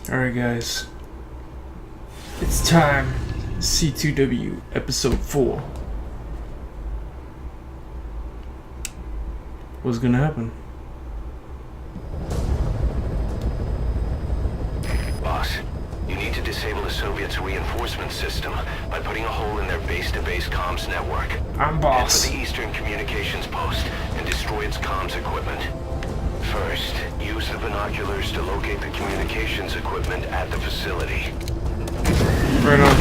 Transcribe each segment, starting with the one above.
Alright guys, it's time. C2W episode 4. What's gonna happen? Boss, you need to disable the Soviets' reinforcement system by putting a hole in their base-to-base comms network. I'm boss. Head for the Eastern Communications Post and destroy its comms equipment. First, use the binoculars to locate the communications equipment at the facility. Right on.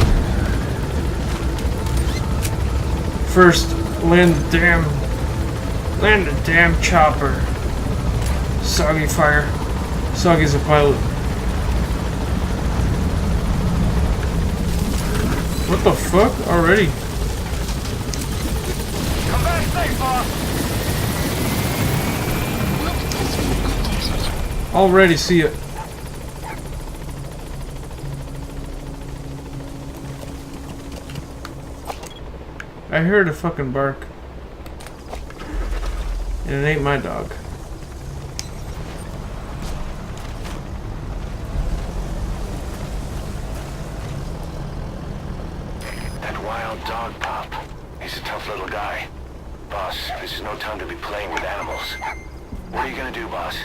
First, land the damn chopper. Soggy fire. Soggy's a pilot. What the fuck? Already? Come back safe, boss! Already see it. I heard a fucking bark. And it ain't my dog. That wild dog pup. He's a tough little guy. Boss, this is no time to be playing with animals. What are you gonna do, boss?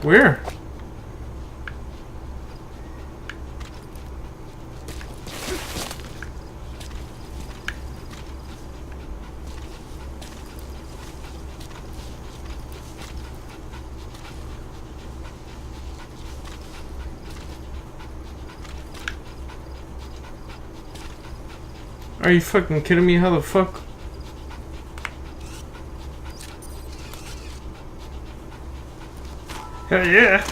Where? Are you fucking kidding me? How the fuck? Hell yeah!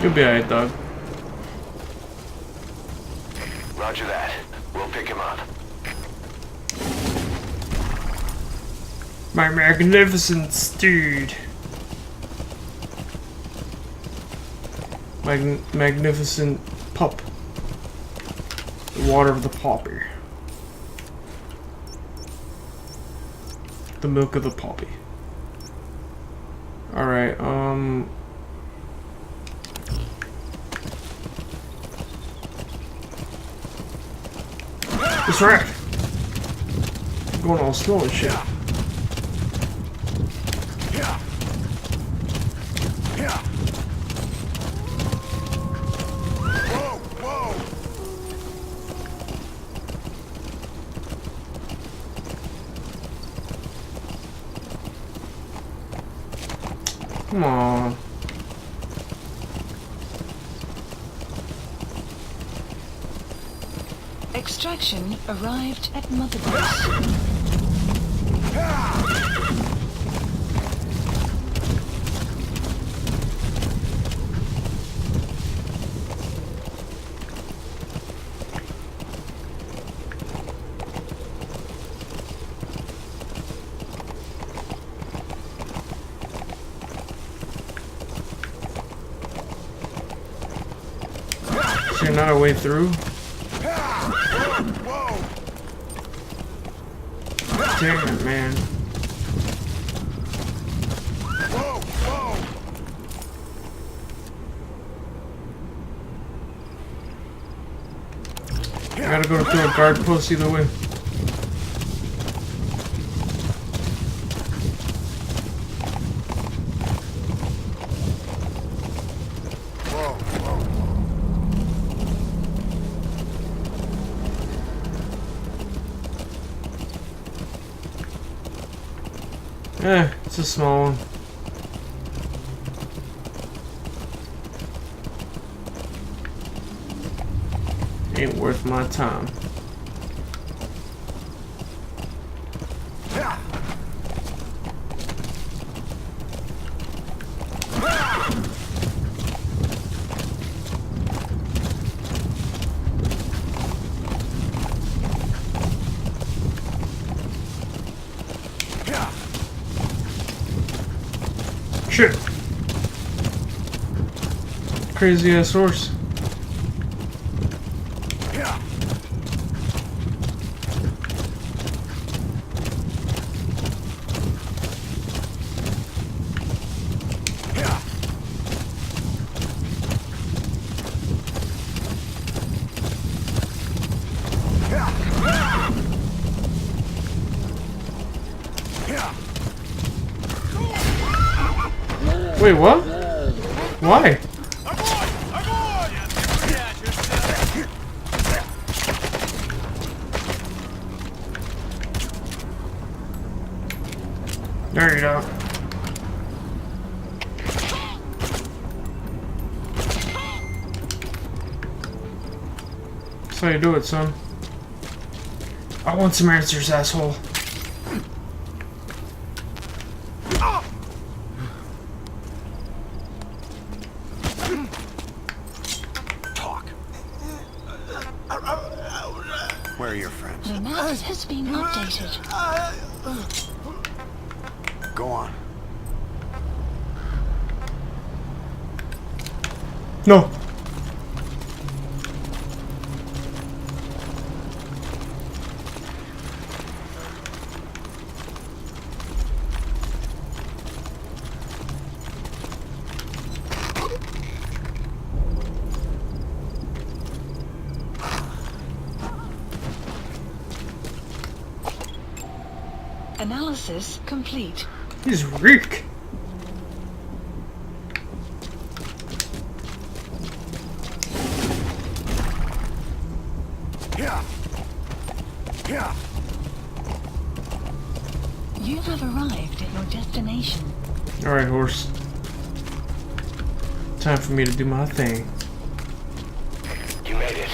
You'll be alright, dog. Roger that. We'll pick him up. My magnificent dude. Magnificent pup. The water of the poppy. The milk of the poppy. Alright, This rat! I'm going all slow and shit. Come on. Extraction arrived at Mother Base. Is there not a way through? Damn it, man. I gotta go through a guard post either way. It's a small one. Ain't worth my time. Shit. crazy ass horse. Wait, what? Why? There you go. That's how you do it, son. I want some answers, asshole. Talk. Where are your friends? The map has been updated. Go on. No. Analysis complete. He's weak. You have arrived at your destination. Alright, horse. Time for me to do my thing. You made it.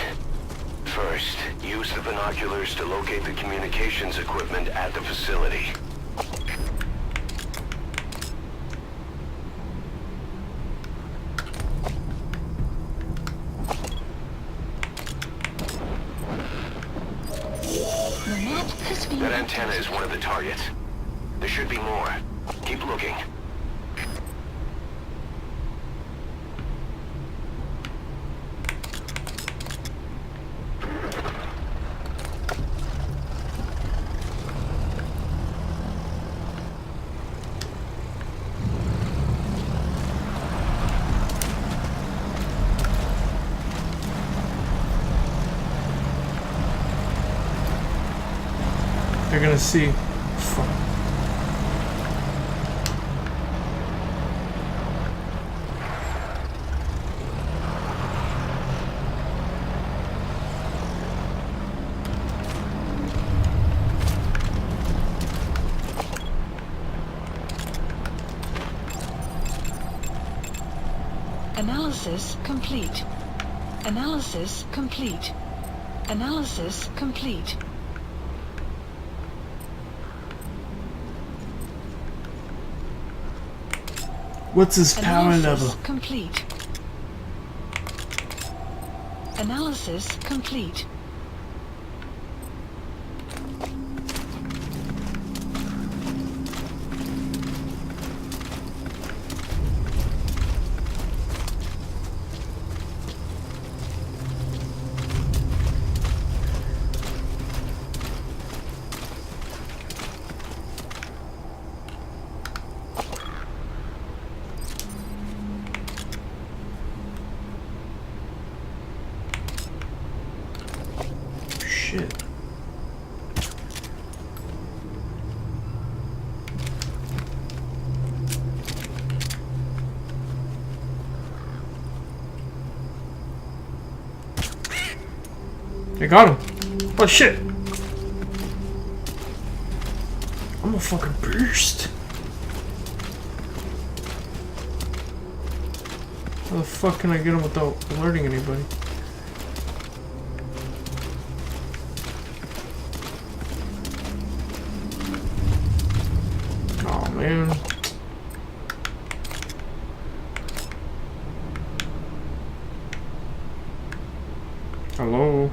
First, use the binoculars to locate the communications equipment at the facility. The map has been That antenna is one of the targets. There should be more. Keep looking. They're gonna see. Fuck. Analysis complete. Analysis complete. Analysis complete. What's his power Analysis level? complete. Analysis complete. Shit. They got him. Oh shit. I'm a fucking beast. How the fuck can I get him without alerting anybody? Oh man. Hello.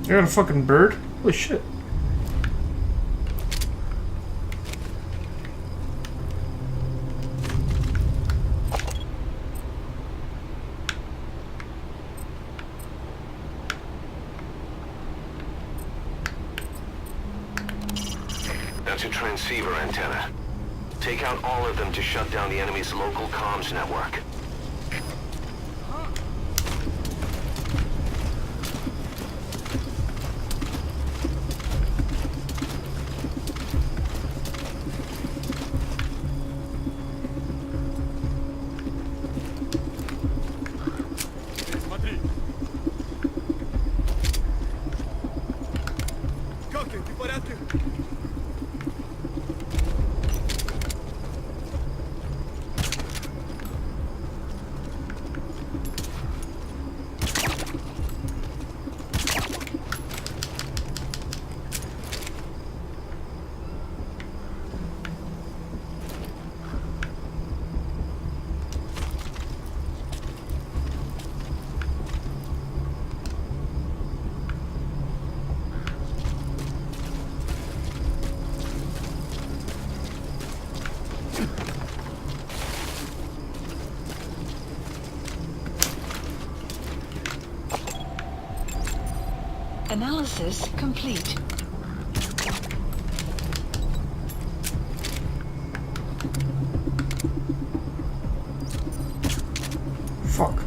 I got a fucking bird? Holy shit. That's a transceiver antenna. Take out all of them to shut down the enemy's local comms network. Смотри. Как ты? Ты в порядке? Analysis complete. Fuck.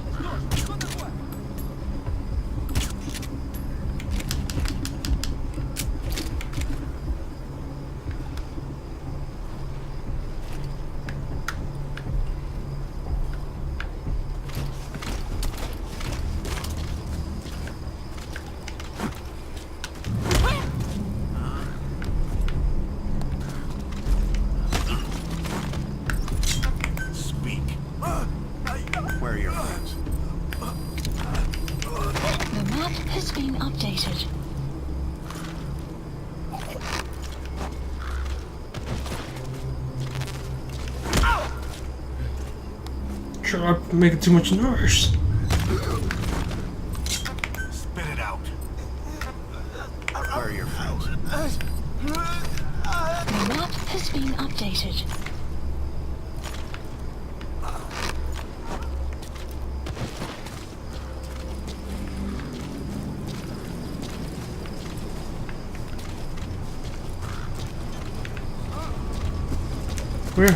Speak. Where are your friends? The map has been updated. Shut up, making too much noise. Spit it out. Where are your friends? The map has been updated. Where?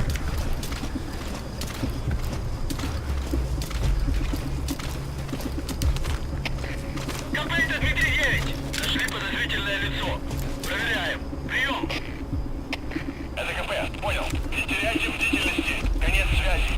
Комплект Дмитрий 9. Нашли подозрительное лицо. Проверяем. Прием. Это КП. Понял. Не теряйте бдительности. Конец связи.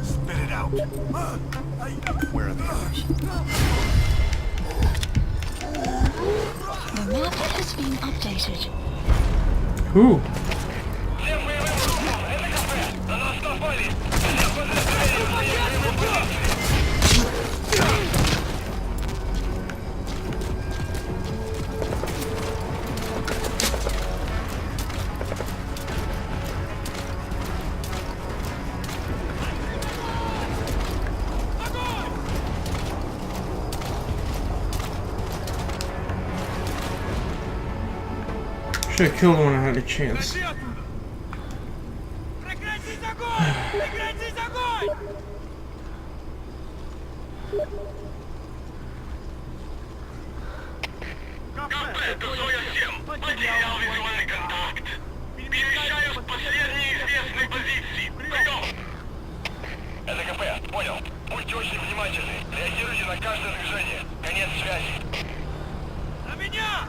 Spit it out. Where are the others? The map has been updated. Who? Всем боевым группам. Это КП. На нас напали. Всем подразделениям приехали позиции. Should have killed him when I had a chance. Иди оттуда! Прекратить огонь! Прекратить огонь! КП, это Зоя-7. Потерял визуальный контакт. Перемещаюсь к последней известной позиции. Прием. Это КП. Понял. Будьте очень внимательны. Реагируйте на каждое движение. Конец связи. На меня!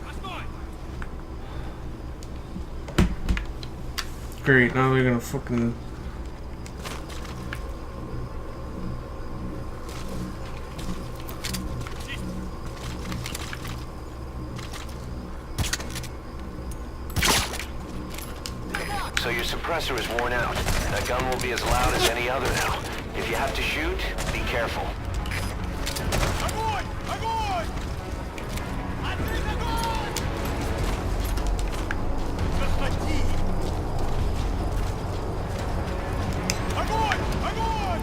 Постой! Great, now they're gonna fucking suppressor is worn out. That gun will be as loud as any other now. If you have to shoot, be careful. Огонь! Огонь! Открыть огонь! Заходи! Огонь! Огонь!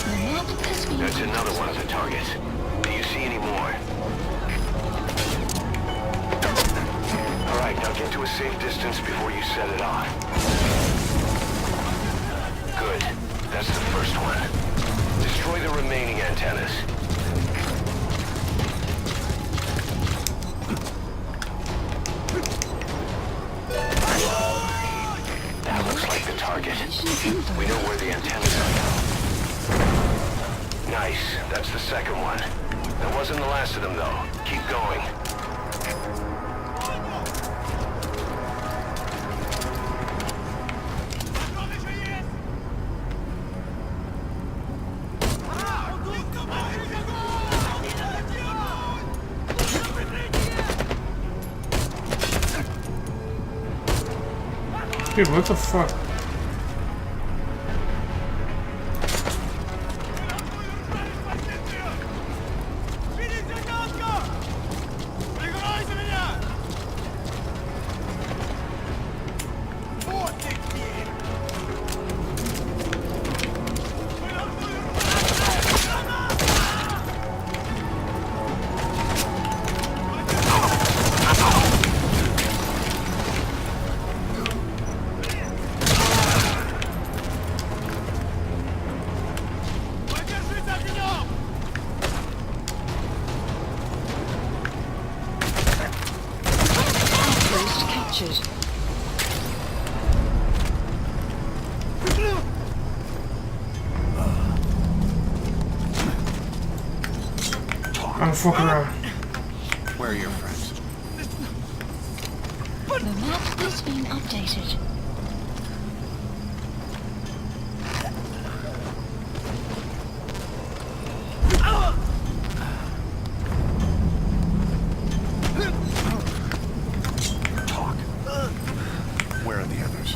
The map has been That's another one of the targets. Do you see any more? Alright, now get to a safe distance before you set it off. Good. That's the first one. Destroy the remaining antennas. That looks like the target. We know where the antennas are now. Nice. That's the second one. That wasn't the last of them, though. Keep going. Патрон еще есть! Открыть огонь! Dude, what the fuck? Прикрой за меня! Вот ты где! Подержись огнем! outpost captured. I'm fucking around. Where are your friends? The map has been updated. Talk. Where are the others?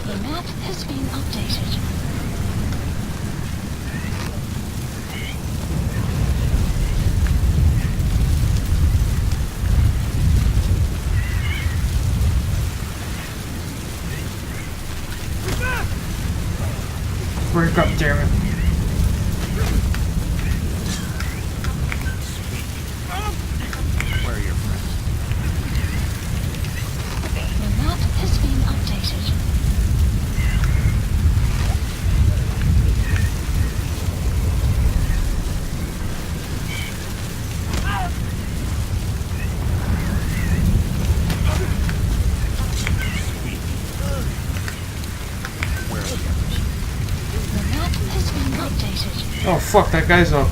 The map has been updated. Break up, damn it. Where are your friends? The map has been updated. Where are the others? The map has been updated. Oh fuck, that guy's up.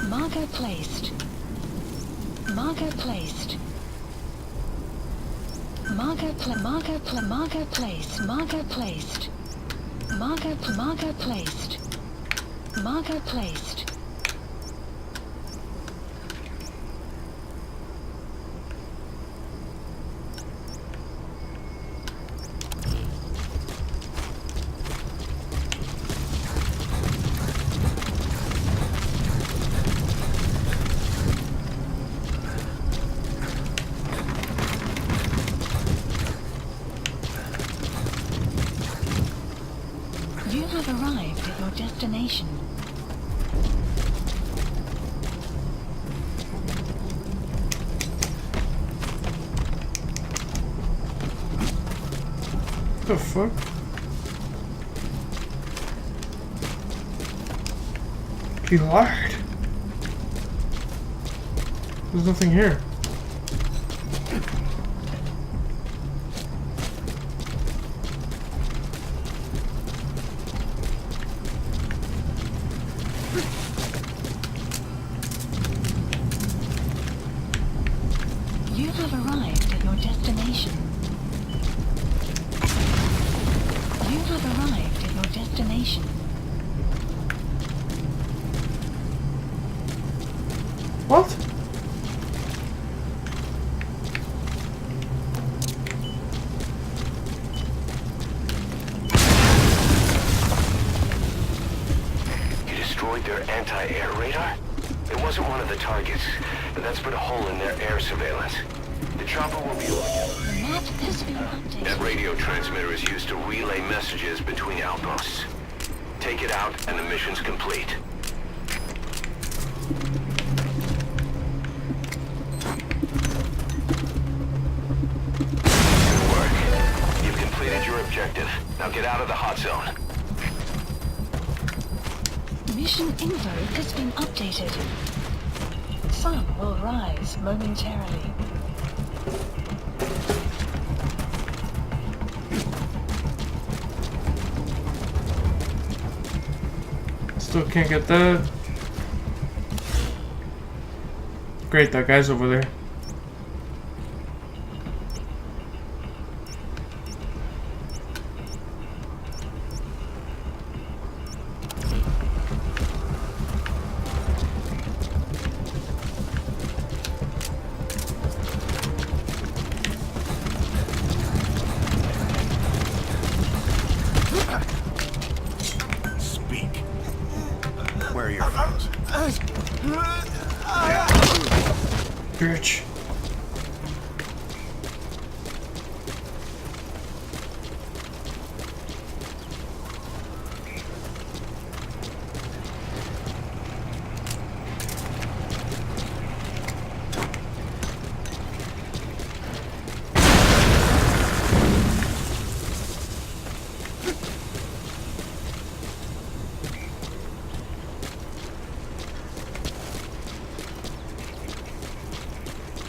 Marker placed. Marker placed. Marker placed. Marker placed. Marker placed. Marker placed. Marker placed. You have arrived at your destination. What the fuck? He lied. There's nothing here. You have arrived at your destination. You destination. What? You destroyed their anti-air radar? It wasn't one of the targets, but that's put a hole in their air surveillance. The chopper will be... The map has been That updated. radio transmitter is used to relay messages between outposts. Take it out and the mission's complete. Good work. You've completed your objective. Now get out of the hot zone. Mission info has been updated. Sun will rise momentarily. Still can't get that. Great, that guy's over there. Speak. Where are your friends? Bitch.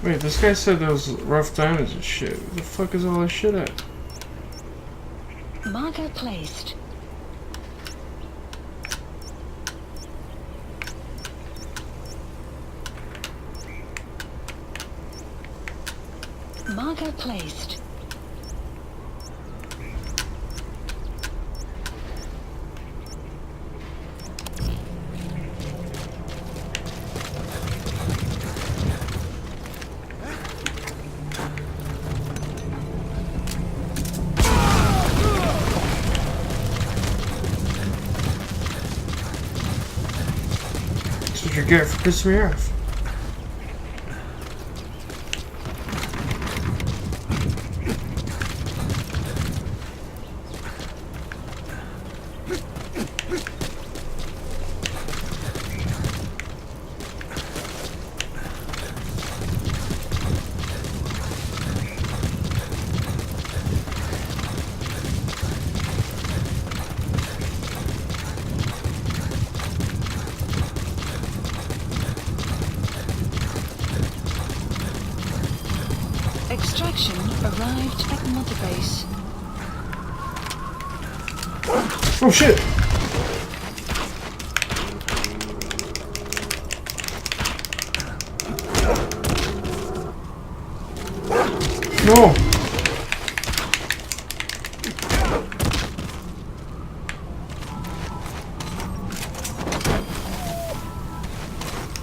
Wait, this guy said there was rough diamonds and shit. Where the fuck is all this shit at? Marker placed. Marker placed. That's what you get for pissing me off. Extraction arrived at Mother Base. Oh shit! No!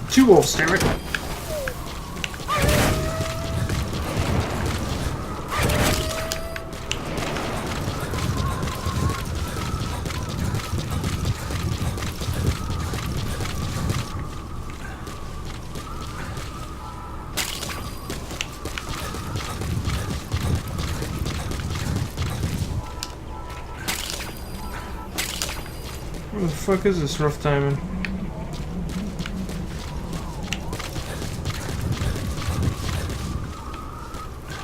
Two wolves, damn it! What the fuck is this rough diamond?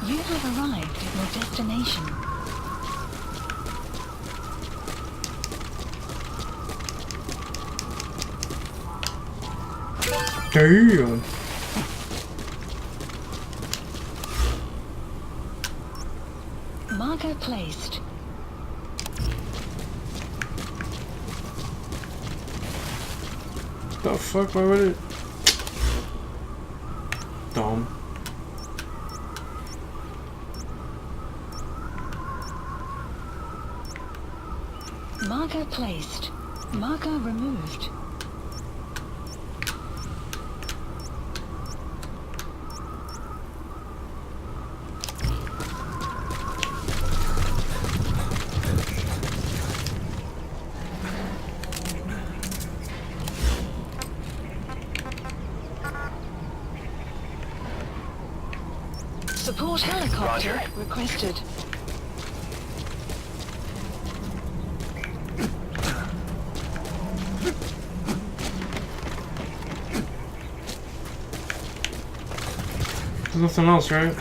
You have arrived at your destination. Damn! Marker placed. The fuck, why would it? Dumb. Marker placed. Marker removed. Support helicopter Roger. requested. There's nothing else, right?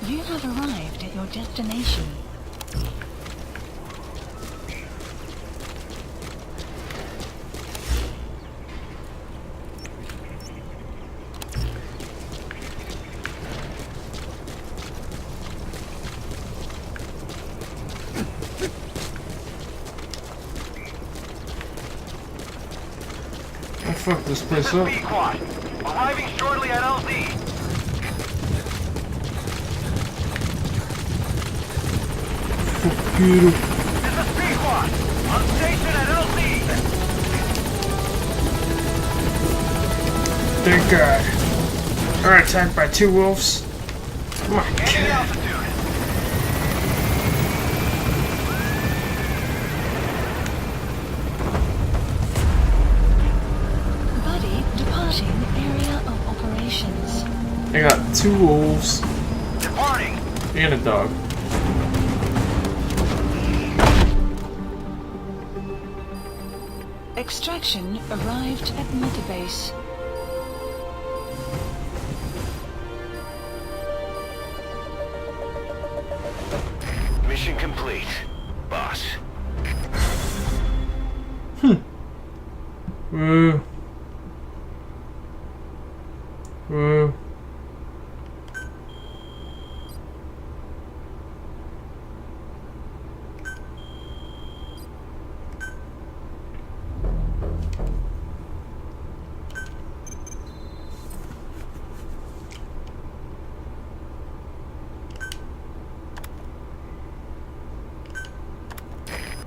You have arrived at your destination. Oh fuck this place up. Quad. Arriving shortly at LZ. Fuck you. This is P-Quad. On station at LZ. Thank God. Alright, attacked by 2 wolves. Come on. Gaining altitude. Buddy departing area of operations. I got 2 wolves Departing. and a dog. Extraction arrived at Mother Base. Mission complete, boss. Woo. Woo.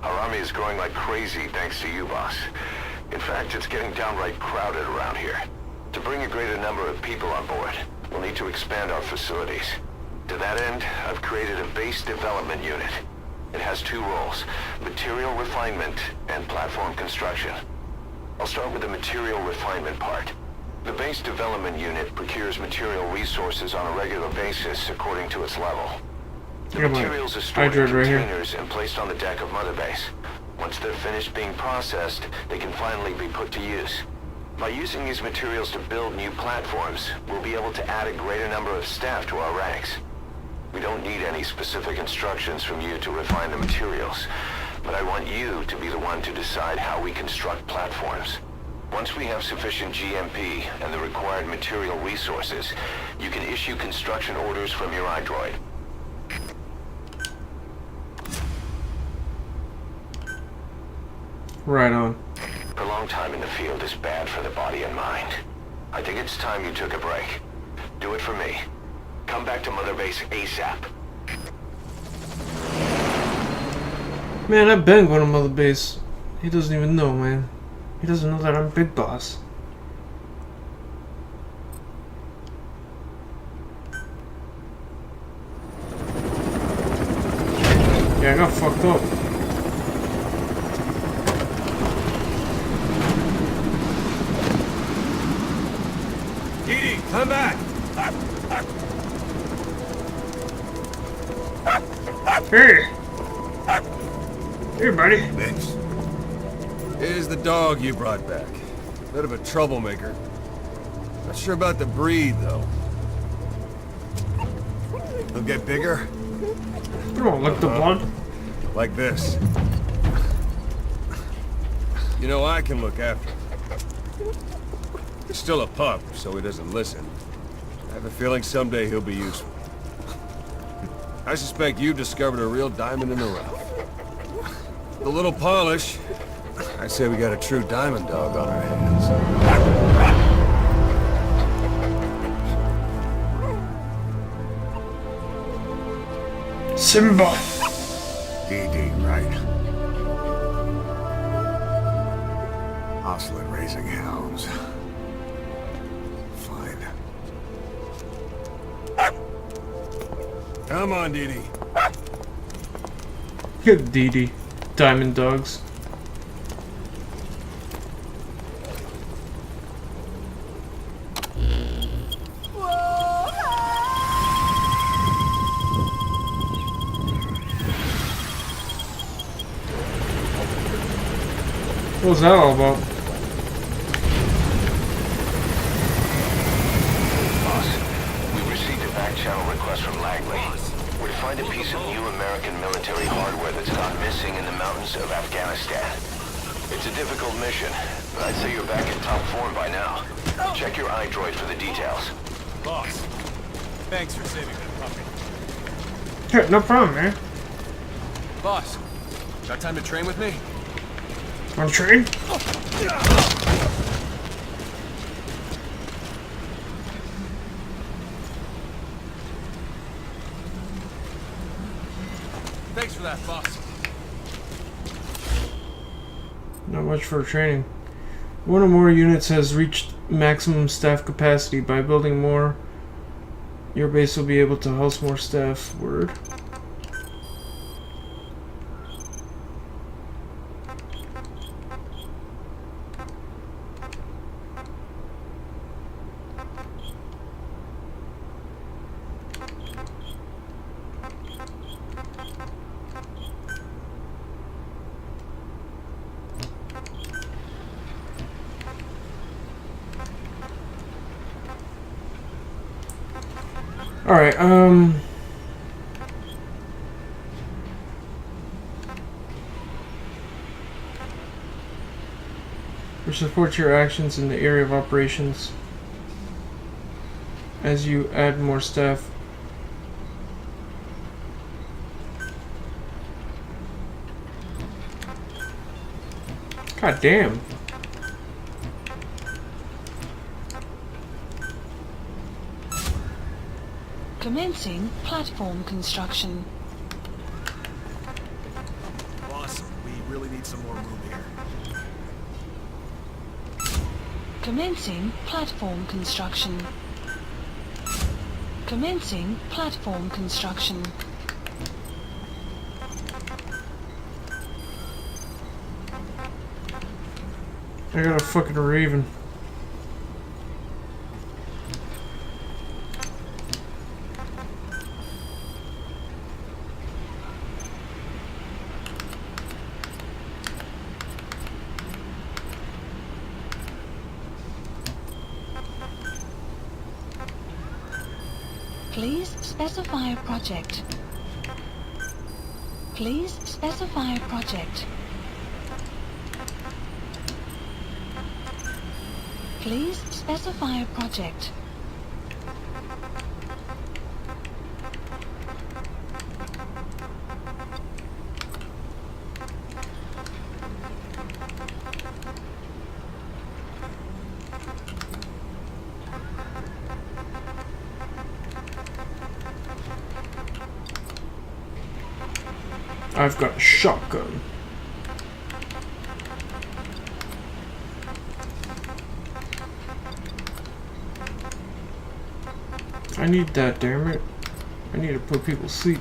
Our army is growing like crazy thanks to you, boss. In fact, it's getting downright crowded around here. To bring a greater number of people on board, we'll need to expand our facilities. To that end, I've created a base development unit. It has 2 roles, material refinement and platform construction. I'll start with the material refinement part. The base development unit procures material resources on a regular basis according to its level. The I got my materials are stored in hydrant right here. containers and placed on the deck of Mother Base. Once they're finished being processed, they can finally be put to use. By using these materials to build new platforms, we'll be able to add a greater number of staff to our ranks. We don't need any specific instructions from you to refine the materials, but I want you to be the one to decide how we construct platforms. Once we have sufficient GMP and the required material resources, you can issue construction orders from your iDroid. Right on. Prolonged time in the field is bad for the body and mind. I think it's time you took a break. Do it for me. Come back to Mother Base ASAP. Man, I've been going to Mother Base. He doesn't even know, man. He doesn't know that I'm Big Boss. Yeah, I got fucked up. Edie, come back! Hey! Here, buddy. Thanks. Here's the dog you brought back. Bit of a troublemaker. Not sure about the breed, though. He'll get bigger? You don't lick the blood. Like this. You know, I can look after him. He's still a pup, so he doesn't listen. I have a feeling someday he'll be useful. I suspect you discovered a real diamond in the rough. With a little polish, I'd say we got a true diamond dog on our hands. SIMBA. DD, right. Hostile at raising hounds. Fine. Come on, DD. Good DD. Diamond dogs. What was that all about? Boss, we received a back-channel request from Langley. We're to find a piece of new American military hardware that's gone missing in the mountains of Afghanistan. It's a difficult mission, but I'd say you're back in top form by now. Check your iDroid for the details. Boss, thanks for saving that puppy. Yeah, no problem, man. Boss, got time to train with me? On train? Thanks for that, boss. Not much for training. One or more units has reached maximum staff capacity. By building more, your base will be able to house more staff. Word. Alright, support your actions in the area of operations as you add more staff. God damn. Commencing platform construction. Boss, we really need some more room here. Commencing platform construction. Commencing platform construction. I got a fucking raven. Please specify a project. Please specify a project. Please specify a project. I've got a shotgun. I need that, damn it. I need to put people to sleep.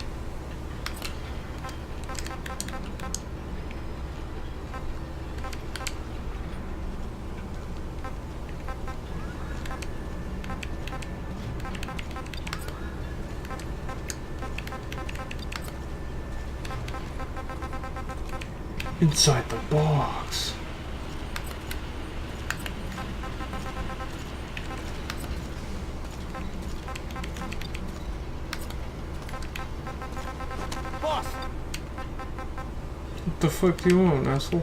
Inside the box. Boss! What the fuck do you want, asshole?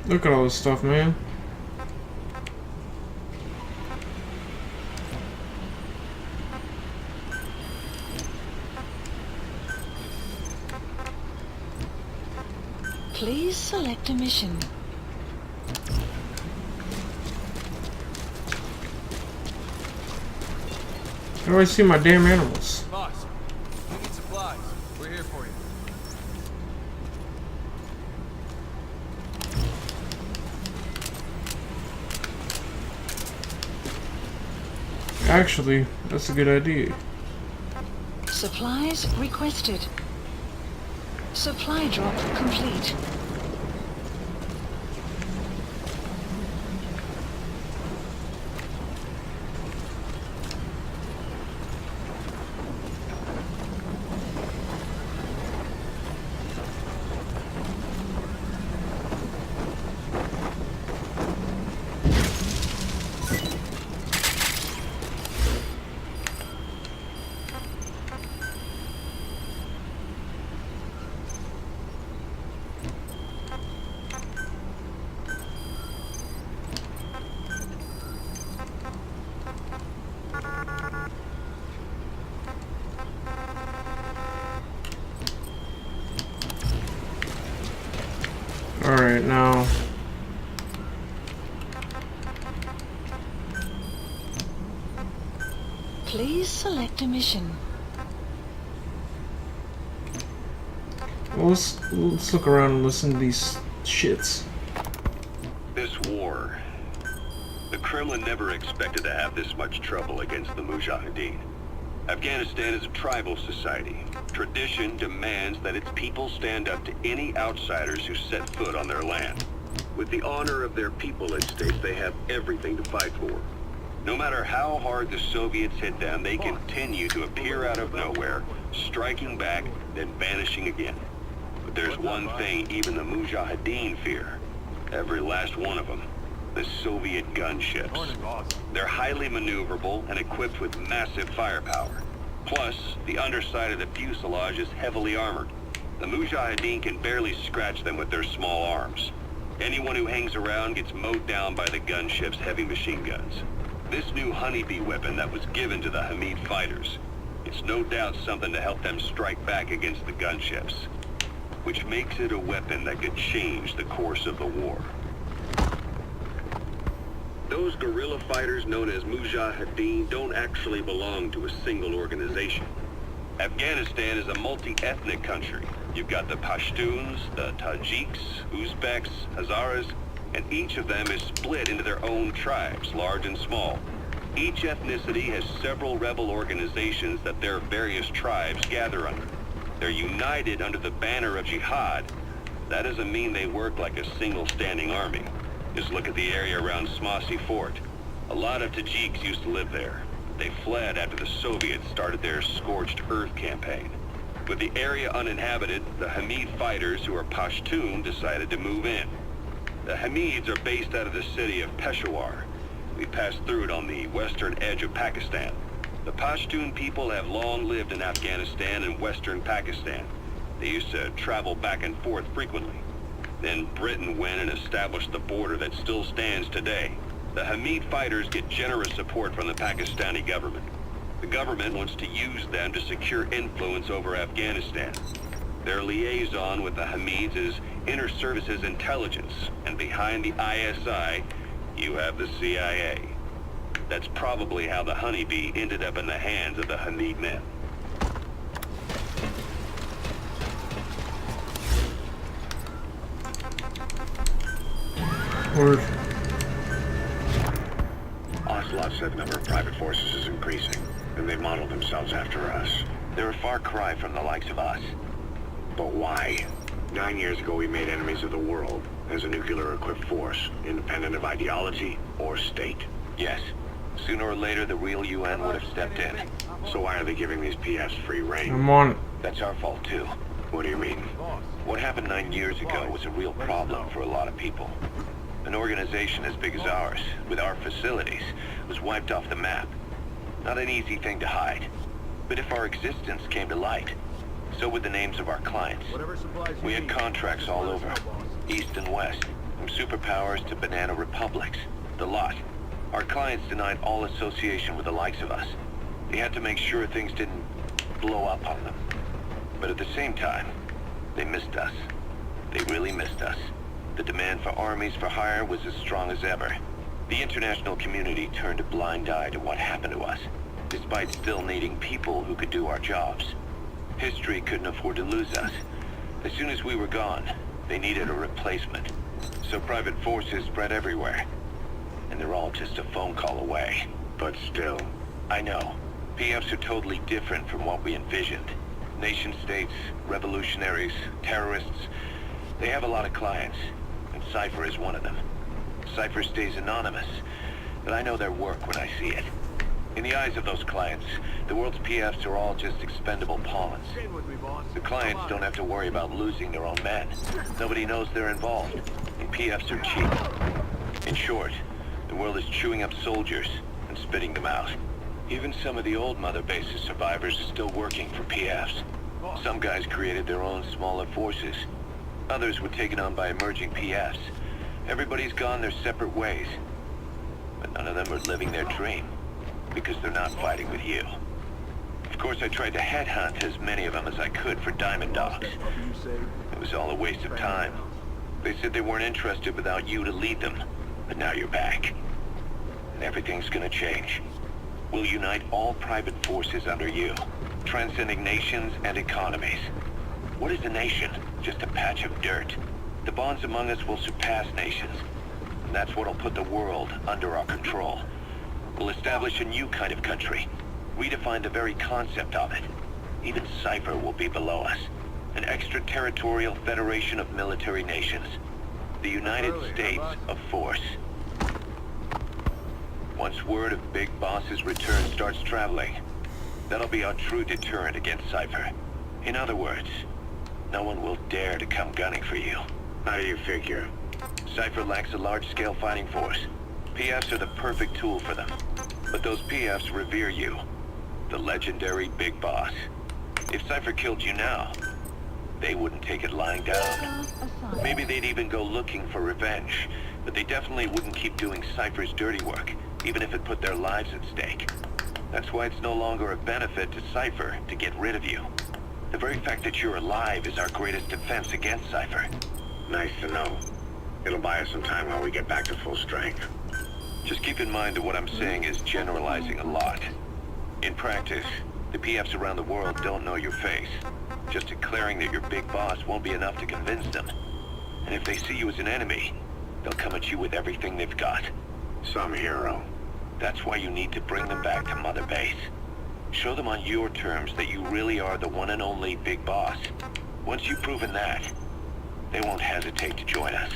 Look at all this stuff, man. Please select a mission. How do I see my damn animals? Boss, we need supplies. We're here for you. Actually, that's a good idea. Supplies requested. Supply drop complete. Alright, now. Please select a mission. Well, let's look around and listen to these shits. This war. The Kremlin never expected to have this much trouble against the Mujahideen. Afghanistan is a tribal society. Tradition demands that its people stand up to any outsiders who set foot on their land. With the honor of their people at stake, they have everything to fight for. No matter how hard the Soviets hit them, they continue to appear out of nowhere, striking back, then vanishing again. But there's one thing even the Mujahideen fear. Every last one of them. The Soviet gunships. They're highly maneuverable and equipped with massive firepower. Plus, the underside of the fuselage is heavily armored. The Mujahideen can barely scratch them with their small arms. Anyone who hangs around gets mowed down by the gunship's heavy machine guns. This new honeybee weapon that was given to the Hamid fighters, it's no doubt something to help them strike back against the gunships, which makes it a weapon that could change the course of the war. Those guerrilla fighters known as Mujahideen don't actually belong to a single organization. Afghanistan is a multi-ethnic country. You've got the Pashtuns, the Tajiks, Uzbeks, Hazaras, and each of them is split into their own tribes, large and small. Each ethnicity has several rebel organizations that their various tribes gather under. They're united under the banner of jihad. That doesn't mean they work like a single standing army. Just look at the area around Smasi Fort. A lot of Tajiks used to live there. They fled after the Soviets started their Scorched Earth campaign. With the area uninhabited, the Hamid fighters, who are Pashtun, decided to move in. The Hamids are based out of the city of Peshawar. We passed through it on the western edge of Pakistan. The Pashtun people have long lived in Afghanistan and western Pakistan. They used to travel back and forth frequently. Then Britain went and established the border that still stands today. The Hamid fighters get generous support from the Pakistani government. The government wants to use them to secure influence over Afghanistan. Their liaison with the Hamids is Inter-Services Intelligence, and behind the ISI, you have the CIA. That's probably how the honeybee ended up in the hands of the Hamid men. Word. Ocelot said the number of private forces is increasing, and they've modeled themselves after us. They're a far cry from the likes of us. But why? 9 years ago we made enemies of the world as a nuclear-equipped force, independent of ideology or state. Yes. Sooner or later, the real UN would have stepped in. So why are they giving these PS free rein? I'm on it. That's our fault, too. What do you mean? What happened 9 years ago was a real problem for a lot of people. An organization as big as ours, with our facilities, was wiped off the map. Not an easy thing to hide. But if our existence came to light, so would the names of our clients. We had contracts all over, east and west, from superpowers to banana republics, the lot. Our clients denied all association with the likes of us. We had to make sure things didn't blow up on them. But at the same time, they missed us. They really missed us. The demand for armies for hire was as strong as ever. The international community turned a blind eye to what happened to us, despite still needing people who could do our jobs. History couldn't afford to lose us. As soon as we were gone, they needed a replacement. So private forces spread everywhere. And they're all just a phone call away. But still, I know. PFs are totally different from what we envisioned. Nation-states, revolutionaries, terrorists, they have a lot of clients, and Cypher is one of them. Cypher stays anonymous, but I know their work when I see it. In the eyes of those clients, the world's PFs are all just expendable pawns. The clients don't have to worry about losing their own men. Nobody knows they're involved, and PFs are cheap. In short, the world is chewing up soldiers and spitting them out. Even some of the old Mother Base's survivors are still working for PFs. Some guys created their own smaller forces. Others were taken on by emerging PFs. Everybody's gone their separate ways. But none of them are living their dream, because they're not fighting with you. Of course, I tried to headhunt as many of them as I could for Diamond Dogs. It was all a waste of time. They said they weren't interested without you to lead them, but now you're back. And everything's gonna change. We'll unite all private forces under you, transcending nations and economies. What is a nation? Just a patch of dirt. The bonds among us will surpass nations, and that's what'll put the world under our control. We'll establish a new kind of country, redefine the very concept of it. Even Cypher will be below us, an extraterritorial federation of military nations, the United States of Force. Once word of Big Boss's return starts traveling, that'll be our true deterrent against Cypher. In other words, no one will dare to come gunning for you. How do you figure? Cypher lacks a large-scale fighting force. PFs are the perfect tool for them. But those PFs revere you, the legendary Big Boss. If Cypher killed you now, they wouldn't take it lying down. Maybe they'd even go looking for revenge, but they definitely wouldn't keep doing Cypher's dirty work, even if it put their lives at stake. That's why it's no longer a benefit to Cypher to get rid of you. The very fact that you're alive is our greatest defense against Cypher. Nice to know. It'll buy us some time while we get back to full strength. Just keep in mind that what I'm saying is generalizing a lot. In practice, the PFs around the world don't know your face. Just declaring that you're Big Boss won't be enough to convince them. And if they see you as an enemy, they'll come at you with everything they've got. Some hero. That's why you need to bring them back to Mother Base. Show them on your terms that you really are the one and only Big Boss. Once you've proven that, they won't hesitate to join us.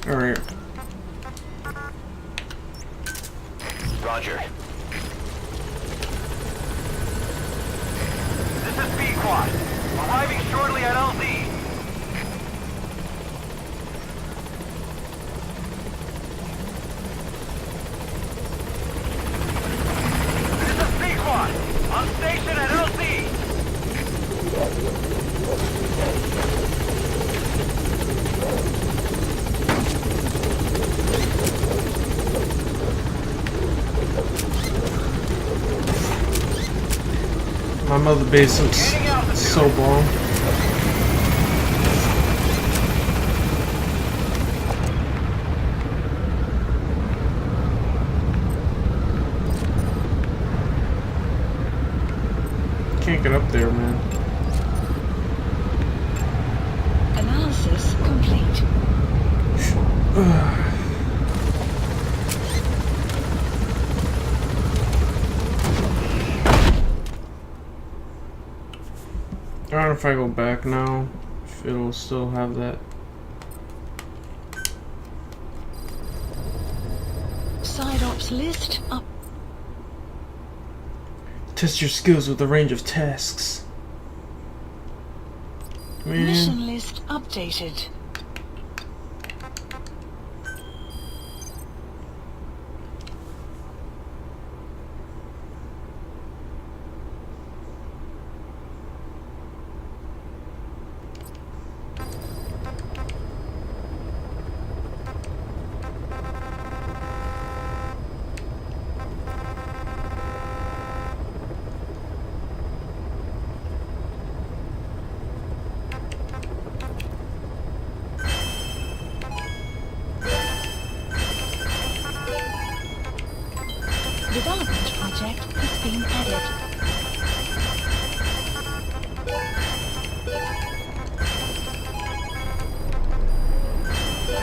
All right. Roger. This is B-Quad. Arriving shortly at LZ. This is B-Quad. On station at LZ. My Mother Base looks so bomb. Can't get up there, man. Analysis complete. I don't know if I go back now, if it'll still have that. Side ops list up. Test your skills with a range of tasks. Man. Mission list updated.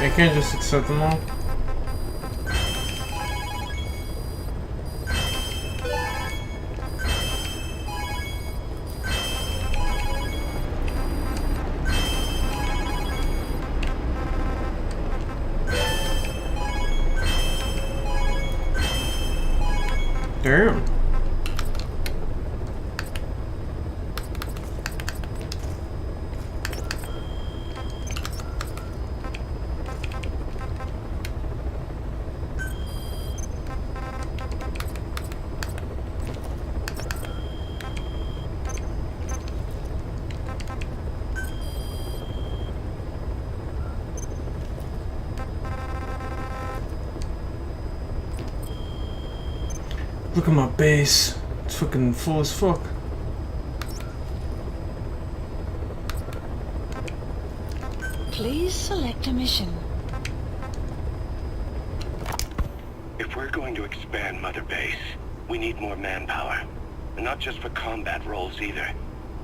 I can't just accept them all. Damn. Look at my base. It's fucking full as fuck. Please select a mission. If we're going to expand Mother Base, we need more manpower. And not just for combat roles either.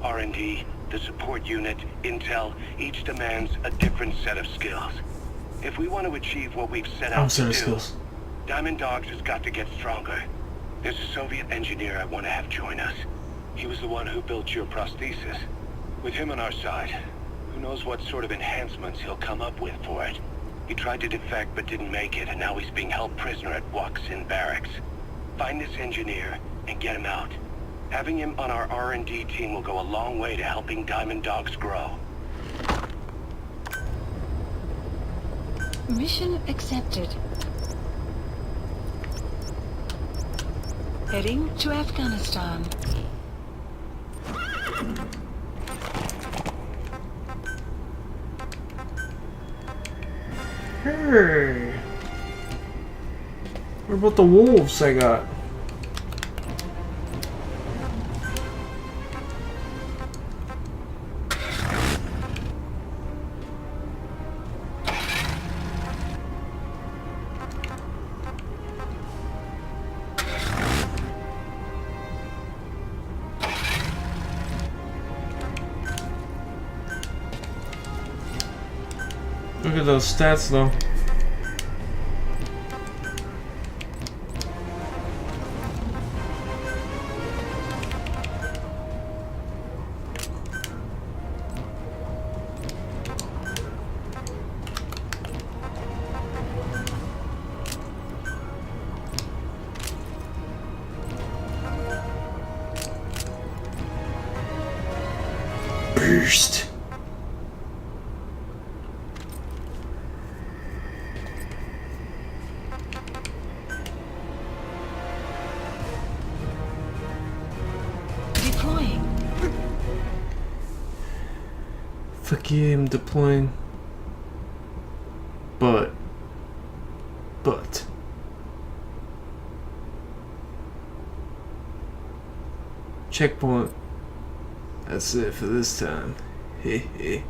R&D, the support unit, intel, each demands a different set of skills. If we want to achieve what we've set out to do, Diamond Dogs has got to get stronger. There's a Soviet engineer I want to have join us. He was the one who built your prosthesis. With him on our side, who knows what sort of enhancements he'll come up with for it. He tried to defect but didn't make it, and now he's being held prisoner at Waksin Barracks. Find this engineer and get him out. Having him on our R&D team will go a long way to helping Diamond Dogs grow. Mission accepted. Heading to Afghanistan. Hey. What about the wolves I got? Look at those stats though. Burst. Fuck yeah, I'm deploying. But. Checkpoint. That's it for this time. Hey.